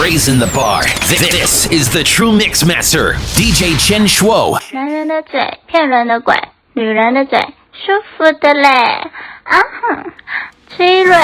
raising the bar. This is the true mix master, DJ Chenshr. 男人的嘴骗人的鬼，女人的嘴舒服的勒。啊哼，崔蕊。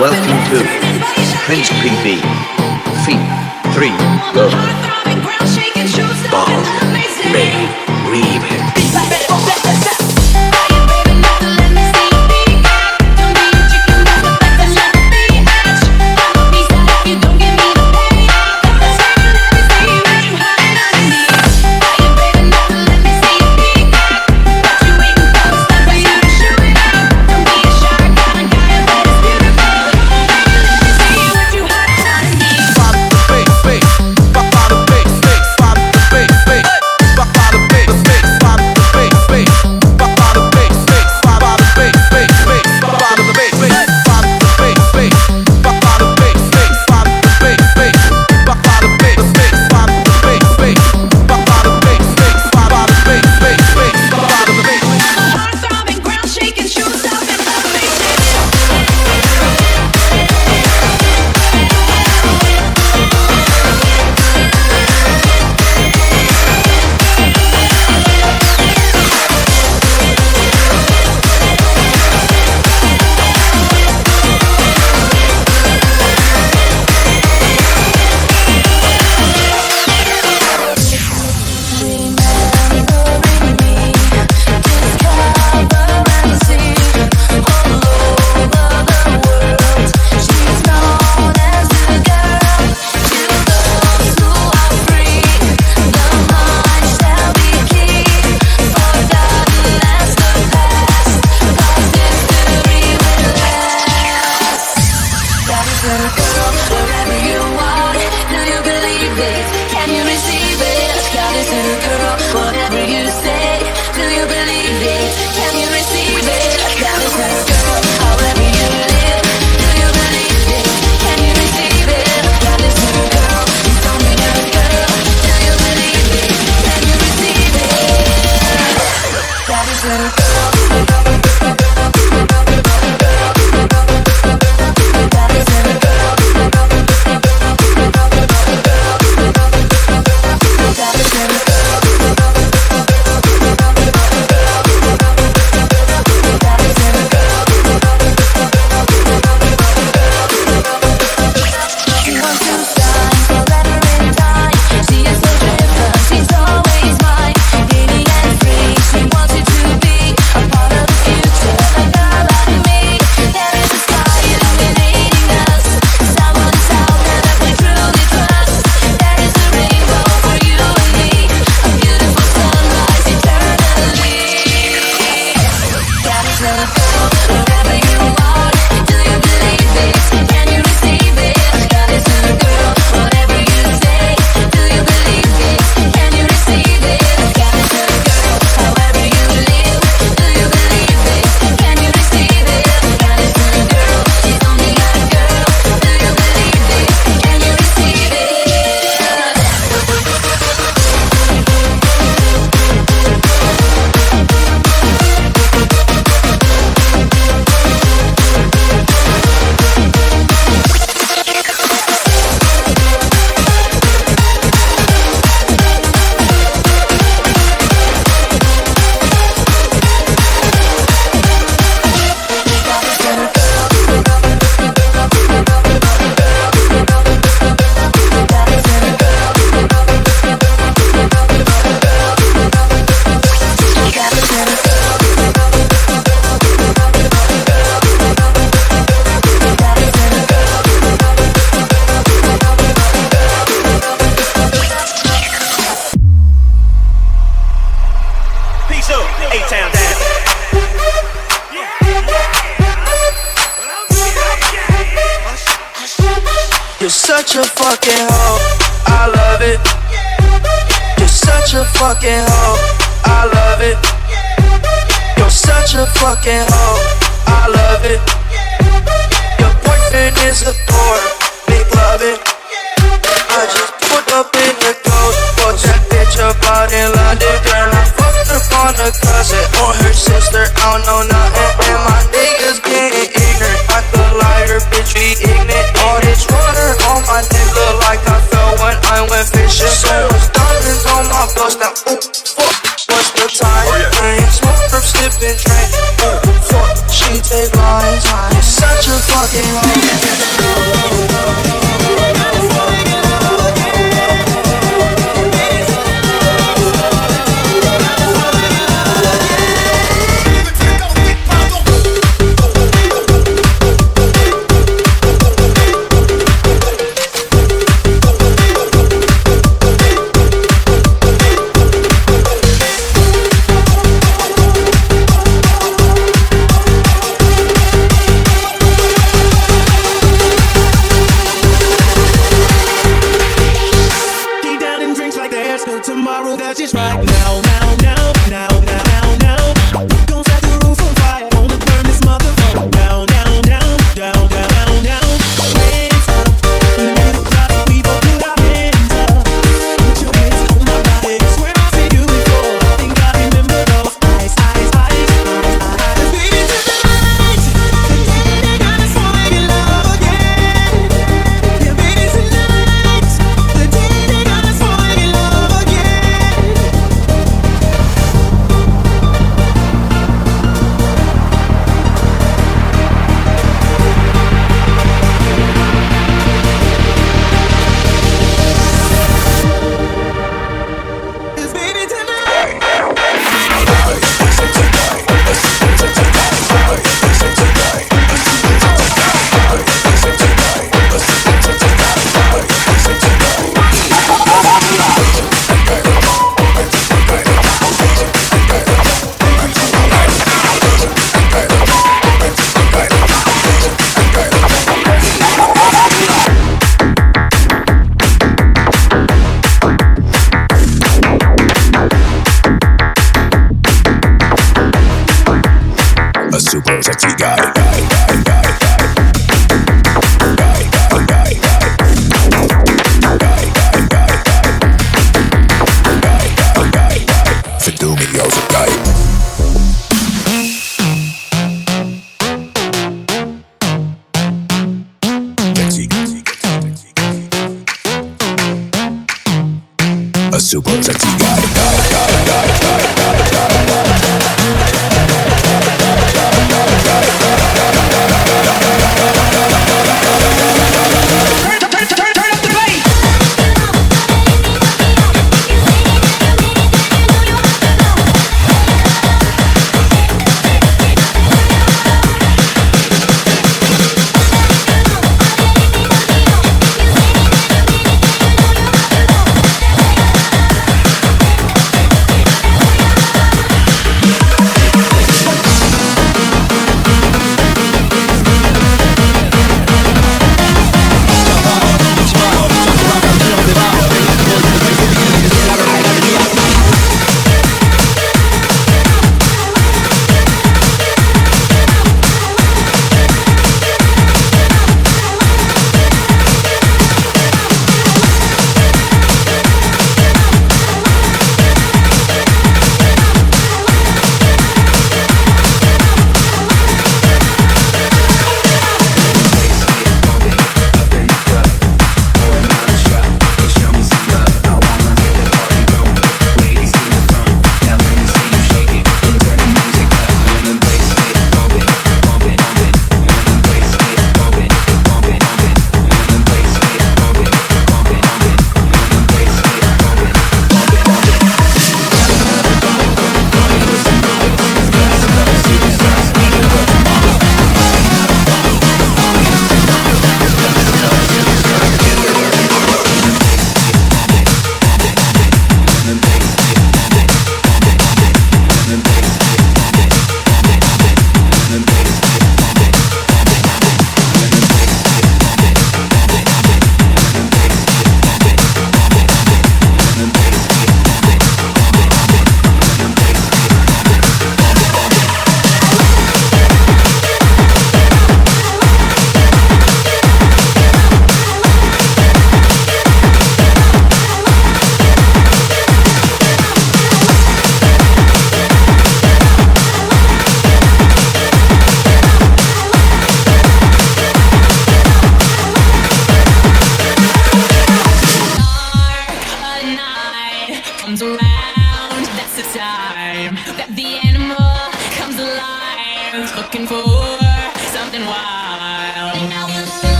Welcome to Prince PB Feet 3 Go Ball Ray Remix. Follow the bass, follow the bass, You're such a fucking hoe, I love it. You're such a fucking hoe, I love it. You're such a fucking hoe, I love it. Your boyfriend is a whore, big love it. I just put up in the coat, bought that bitch up out in London. Girl, I fucked up on her cousin or her sister, I don't know nothing. And my niggas getting ignorant, I could lie, her bitch be ignorant. All this water on my neck look like I fell when I went fishing. So much diamonds on my bust, now ooh, fuck, what's the time? I ain't smoke from sipping train, ooh, fuck, she take long time. You're such a fucking hoe. Tomorrow, that's just right now, now, now, now, now, now. We gon' set the roof on fire, gonna burn this motherfucker down, down, down, down, down, down. Hands up, in the middle of we both put our hands up. Put your hands on my body, swear I've seen you before. I think I remember those eyes, eyes, eyes, eyes. Baby, tonight, the day that got us falling in love again. Yeah, baby, tonight, the day that got us falling in love again. Cause baby, tonight. A super sexy guy. Vind me jou zo geil. Sexy. A super sexy guy. Turn up the bass.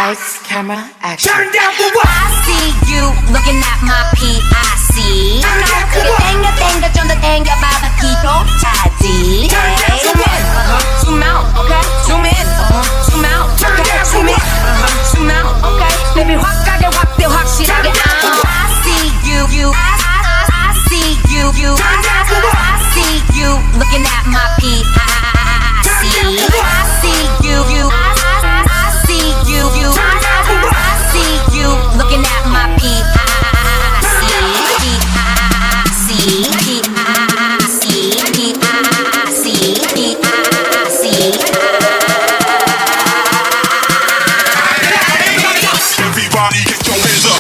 Lights, camera, action. Turn down for what? I see you looking at my PIC. 땡겨 땡겨 좀 더 땡겨봐봐 기도차지. Zoom in, zoom out, okay. Zoom in, zoom out, okay. Zoom in, zoom out, okay. Baby 확하게 확대 확실하게. I see you, I see you, I see you looking at my PIC. I see you, I see you, I see you looking at my PIC. Everybody get your hands up.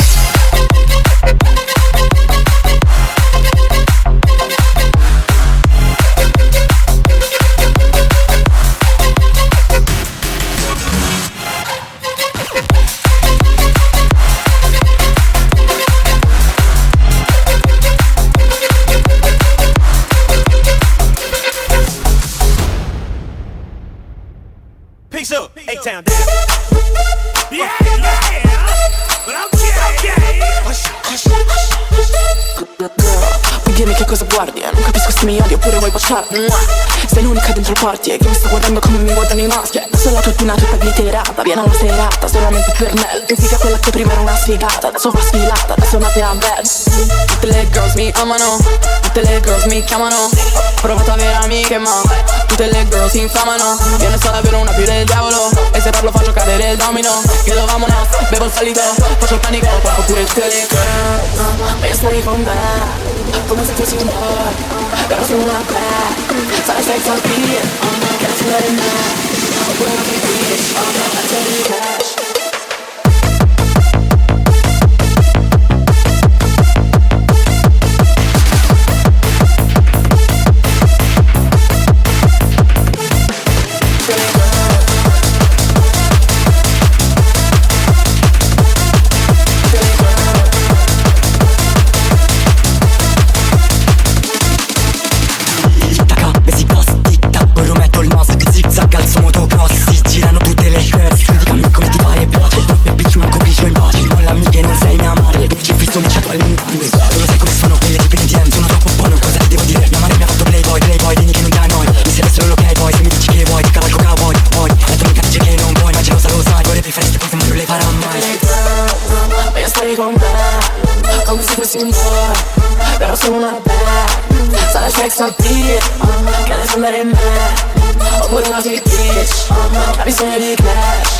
Peace up, A-Town down. Yeah, but okay. Dimmi che cosa guardi, non capisco se mi odi oppure vuoi baciarmi. Sei l'unica dentro il party e che mi sta guardando come mi guardano i maschi. Sono tutta glitterata, viene la serata solamente per me. Significa quella che prima era una sfigata, adesso va sfilata, adesso è una bad bad. Tutte le girls mi amano, tutte le girls mi chiamano. Ho provato a avere amiche ma tutte le girls si infamano. Io ne so davvero una più del diavolo, e se parlo faccio cadere il domino. Chiedo vamonos, bevo il solito, faccio il panico, porto pure tutte le girls. Voglio stare con me, come se fossi un boy, però sono una bad. Sarai sex appeal, che la sera in me. Oppure una bitch, la sera di cash. Alzo motocross, si girano tutte le curve. Giudicami come ti pare, piace. E bitch manco grigio in pace. Non l'amica e non sei mia madre. Ci fisso mi chatto all'inutile. Non lo sai come sono quelle tipe di DM. Sono troppo buono, cosa ti devo dire? Mia madre mi ha fatto playboy, digli che non ti annoi. Mi serve solo l'ok boy, se mi dici che vuoi, ti cavalco cowboy, poi la tua amica dice che non vuoi, ma già lo sai. Vorrebbe fare ste cose ma non le farà mai. Voglio stare con te, come se fossi un boy, però sono una bad. Sarai sex appeal, che adesso andare in me. Oppure una bitch, ha bisogno di cash.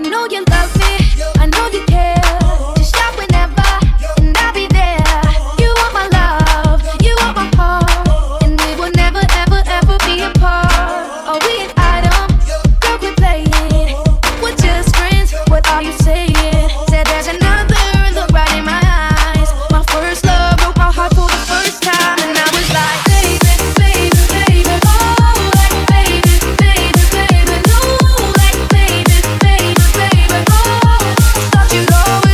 know you love me, I know you care. Just shout whenever, and I'll be there. You want my love, you want my heart, and we will never, ever, ever be apart. Are we an item? Girl, quit playing. We're just friends, what are you saying? Said there's another look right in my eyes. My first love broke my heart for the first time, and I was like, baby, baby, baby, oh, like baby, baby, baby, no, like baby, baby, baby, oh. Thought you'd always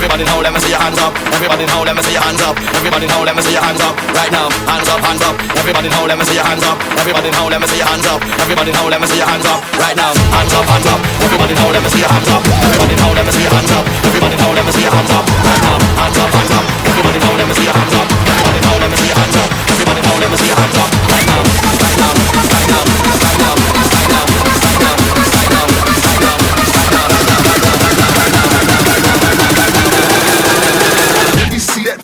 Everybody know, let me see your hands up. Everybody know, let me see your hands up. Everybody know, let me see your hands up. Right now, hands up, hands up. Everybody know, let me see your hands up. Everybody know, let me see your hands up. Everybody know, let me see your hands up. Right now, hands up, hands up. Everybody know, let me see your hands up. Everybody know, let me see your hands up. Everybody know, let me see your hands up. Right now, hands up, hands up. Everybody know, let me see your hands up. Everybody know, let me see your hands up. Everybody know, let me see your hands up. Right now, right now, right now, right now, right now, right now, right now, right now, Let me see that.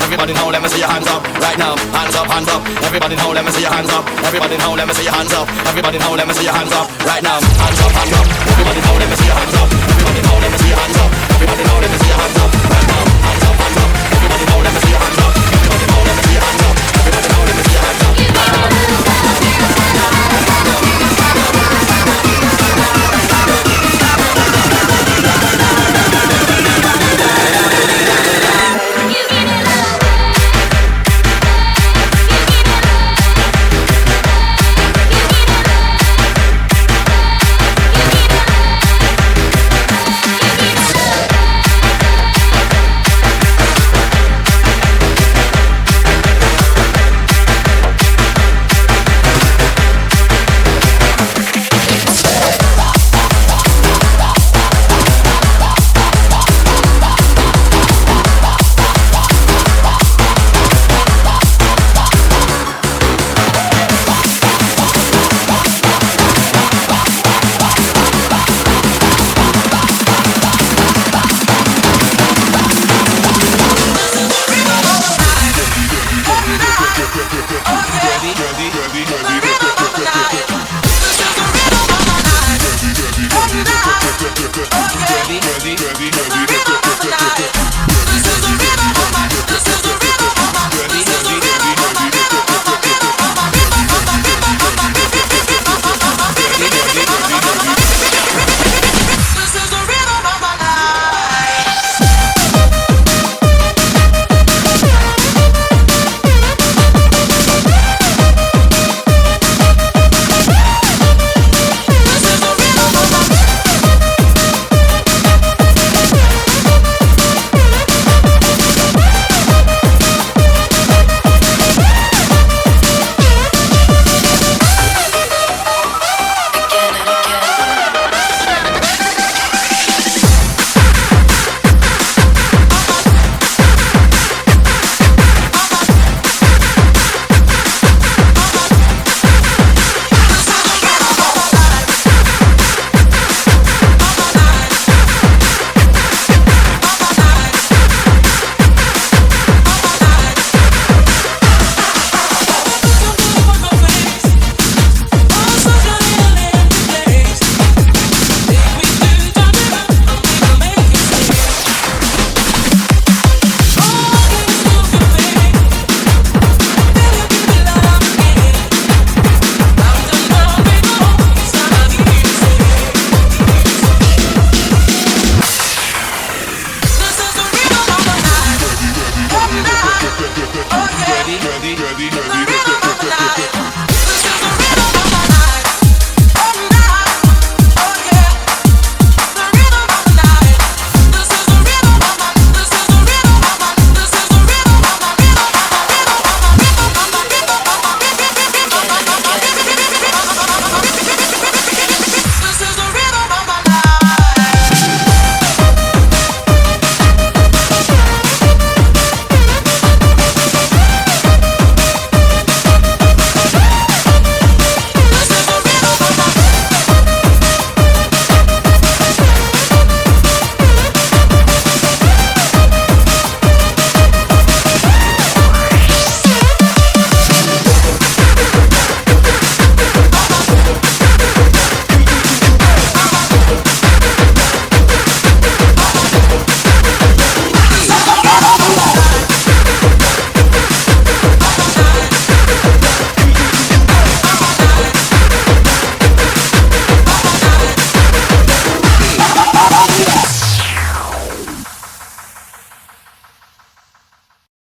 Everybody know, let me see your hands up. Right now, hands up, hands up. Everybody know, let me see your hands up. Everybody know, let me see your hands up. Everybody know, let me see your hands up. Right now, hands up, hands up. Everybody know, let me see your hands up. Everybody know, let me see your hands up. Everybody know, let me see your hands up. Right now, hands up, hands up. Everybody know, let me see your hands up. Everybody know, let me see your hands up. Everybody know, let me see your hands up.